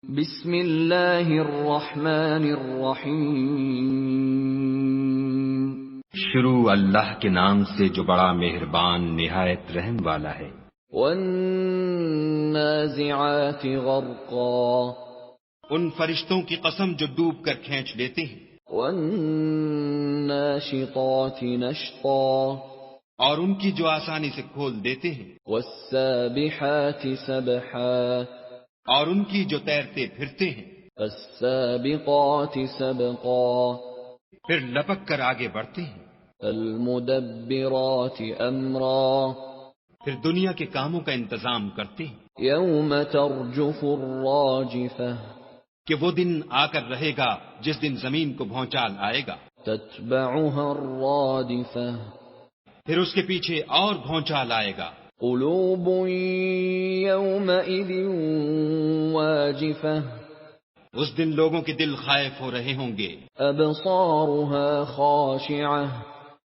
بسم اللہ الرحمن الرحیم۔ شروع اللہ کے نام سے جو بڑا مہربان نہایت رحم والا ہے۔ والنازعات غرقا، ان فرشتوں کی قسم جو ڈوب کر کھینچ لیتے ہیں، والناشطات نشطا، اور ان کی جو آسانی سے کھول دیتے ہیں، والسابحات سبحا، اور ان کی جو تیرتے پھرتے ہیں، فالسابقات سبقا، پھر لپک کر آگے بڑھتے ہیں، فالمدبرات امرا، پھر دنیا کے کاموں کا انتظام کرتے ہیں یوم ترجف الراجفہ، کہ وہ دن آ کر رہے گا جس دن زمین کو بھونچال آئے گا، تتبعها الرادفہ، پھر اس کے پیچھے اور بھونچال آئے گا۔ قلوب یومئذ واجفہ، اس دن لوگوں کے دل خائف ہو رہے ہوں گے، ابصارها خاشعہ،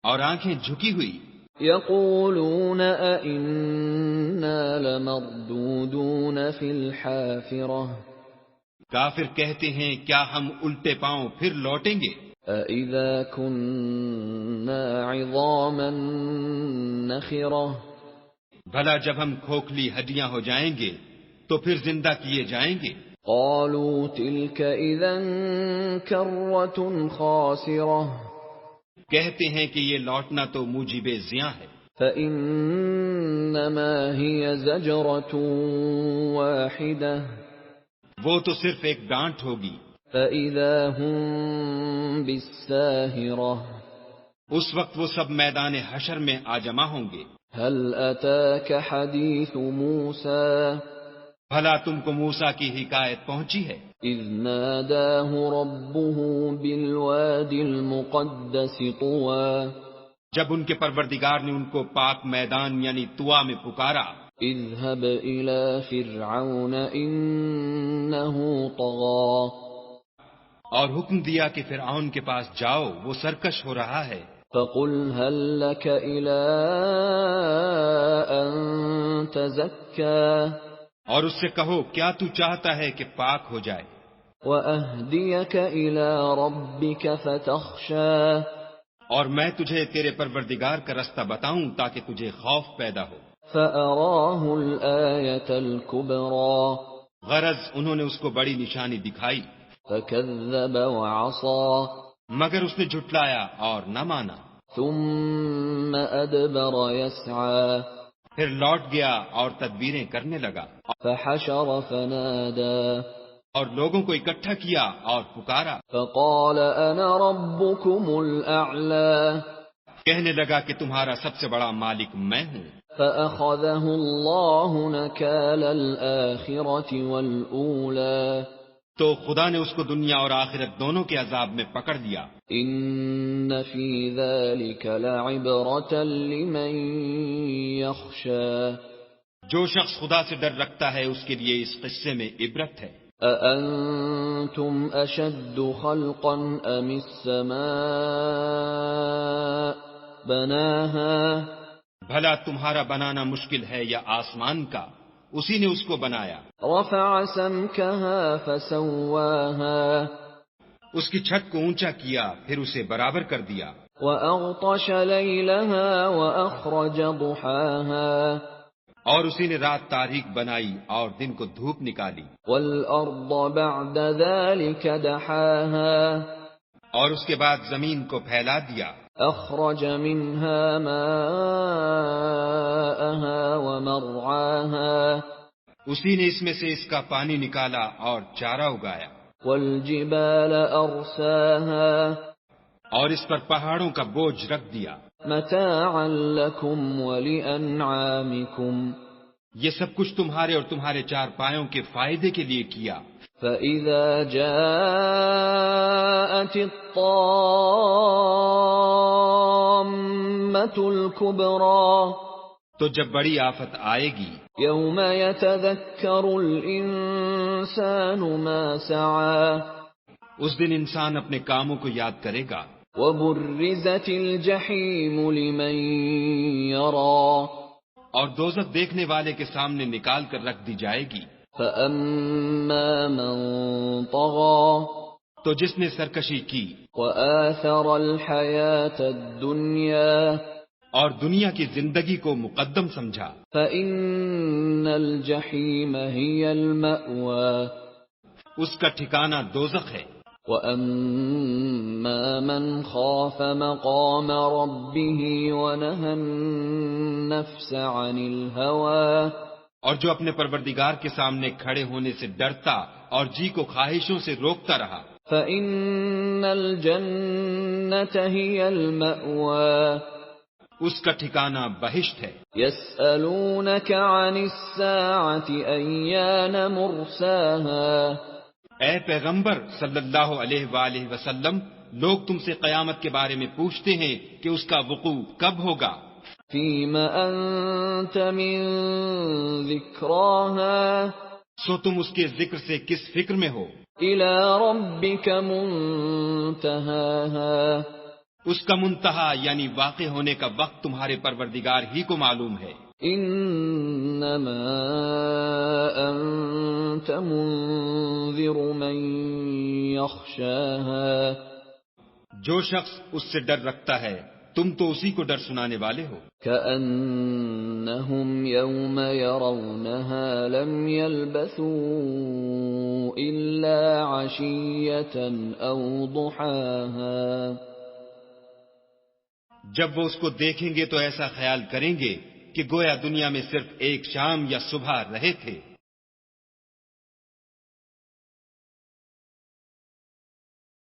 اور آنکھیں جھکی ہوئی، یقولون ائنا لمردودون فی الحافرہ، کافر کہتے ہیں کیا ہم الٹے پاؤں پھر لوٹیں گے؟ أَإِذَا كُنَّا عِظَامًا نَخِرَةً، بھلا جب ہم کھوکھلی ہڈیاں ہو جائیں گے تو پھر زندہ کیے جائیں گے؟ قَالُوا تِلْكَ إِذًا كَرَّةٌ خَاسِرَةٌ، کہتے ہیں کہ یہ لوٹنا تو موجب زیاں ہے، فَإِنَّمَا هِيَ زَجْرَةٌ وَاحِدَةٌ، وہ تو صرف ایک ڈانٹ ہوگی، فَإِذَا هُم بِالسَّاهِرَةِ، اس وقت وہ سب میدان حشر میں آ جمع ہوں گے۔ هَلْ أَتَاكَ حَدِيثُ مُوسَىٰ، بھلا تم کو موسیٰ کی حکایت پہنچی ہے؟ إِذْ نَادَاهُ رَبُّهُ بِالْوَادِ الْمُقَدَّسِ طُوًى، جب ان کے پروردگار نے ان کو پاک میدان یعنی طوا میں پکارا، اذهب إلى فرعون إنه طغى، اور حکم دیا کہ فرعون کے پاس جاؤ، وہ سرکش ہو رہا ہے، فقل هل لك إلى أن تزكى، اور اس سے کہو کیا تو چاہتا ہے کہ پاک ہو جائے، وأهديك إلى ربك فتخشى، اور میں تجھے تیرے پروردگار کا رستہ بتاؤں تاکہ تجھے خوف پیدا ہو۔ فأراه الآية الكبرى، غرض انہوں نے اس کو بڑی نشانی دکھائی، فكذب وعصى، مگر اس نے جھٹلایا اور نہ مانا، ثم أدبر يسعى، پھر لوٹ گیا اور تدبیریں کرنے لگا، فحشر فنادى، اور لوگوں کو اکٹھا کیا اور پکارا، فقال أنا ربكم الأعلى، کہنے لگا کہ تمہارا سب سے بڑا مالک میں ہوں۔ فأخذه الله نكال الآخرة والأولى، تو خدا نے اس کو دنیا اور آخرت دونوں کے عذاب میں پکڑ لیا۔ إن في ذلك لعبرة لمن يخشى، جو شخص خدا سے ڈر رکھتا ہے اس کے لیے اس قصے میں عبرت ہے۔ أأنتم أشد خلقا أم السماء بناها، بھلا تمہارا بنانا مشکل ہے یا آسمان کا؟ اسی نے اس کو بنایا۔ رفع سمكها فسواها، اس کی چھت کو اونچا کیا پھر اسے برابر کر دیا، وأغطش ليلها وأخرج ضحاها، اور اسی نے رات تاریک بنائی اور دن کو دھوپ نکالی، والأرض بعد ذلك دحاها، اور اس کے بعد زمین کو پھیلا دیا، أخرج منها ماءها ومرعاها، اسی نے اس میں سے اس کا پانی نکالا اور چارہ اگایا، والجبال أرساها، اور اس پر پہاڑوں کا بوجھ رکھ دیا۔ متاعا لكم ولأنعامكم، یہ سب کچھ تمہارے اور تمہارے چار پایوں کے فائدے کے لیے کیا۔ فإذا جاءت الطامة الكبرى، تو جب بڑی آفت آئے گی، يوم يتذكر الإنسان ما سعى، اس دن انسان اپنے کاموں کو یاد کرے گا، وبرزت الجحيم لمن يرى، اور دوزخ دیکھنے والے کے سامنے نکال کر رکھ دی جائے گی۔ فَأَمَّا مَن طَغَىٰ تو جس نے سرکشی کی وَآثَرَ الْحَيَاةَ الدُّنْيَا اور دنیا کی زندگی کو مقدم سمجھا فَإِنَّ الْجَحِيمَ هِيَ الْمَأْوَىٰ اس کا ٹھکانہ دوزخ ہے. وَأَمَّا مَنْ خَافَ مَقَامَ رَبِّهِ وَنَهَى النَّفْسَ عَنِ الْهَوَىٰ اور جو اپنے پروردگار کے سامنے کھڑے ہونے سے ڈرتا اور جی کو خواہشوں سے روکتا رہا فَإِنَّ الْجَنَّةَ هِيَ الْمَأْوَىٰ اس کا ٹھکانہ بہشت ہے. يَسْأَلُونَكَ عَنِ السَّاعَةِ أَيَّانَ مُرْسَاهَا اے پیغمبر صلی اللہ علیہ وآلہ وسلم، لوگ تم سے قیامت کے بارے میں پوچھتے ہیں کہ اس کا وقوع کب ہوگا. فِيمَ أَنتَ مِن ذِكْرَاهَا سو تم اس کے ذکر سے کس فکر میں ہو؟ إِلَى رَبِّكَ مُنتَهَاهَا اس کا منتہا یعنی واقع ہونے کا وقت تمہارے پروردگار ہی کو معلوم ہے. إِنَّمَا أَنتَ مُنذِرُ مَن يَخْشَاهَا جو شخص اس سے ڈر رکھتا ہے تم تو اسی کو ڈر سنانے والے ہو. كَأَنَّهُمْ يَوْمَ يَرَوْنَهَا لَمْ يَلْبَثُوا إِلَّا عَشِيَّةً أَوْ ضُحَاهَا جب وہ اس کو دیکھیں گے تو ایسا خیال کریں گے کہ گویا دنیا میں صرف ایک شام یا صبح رہے تھے.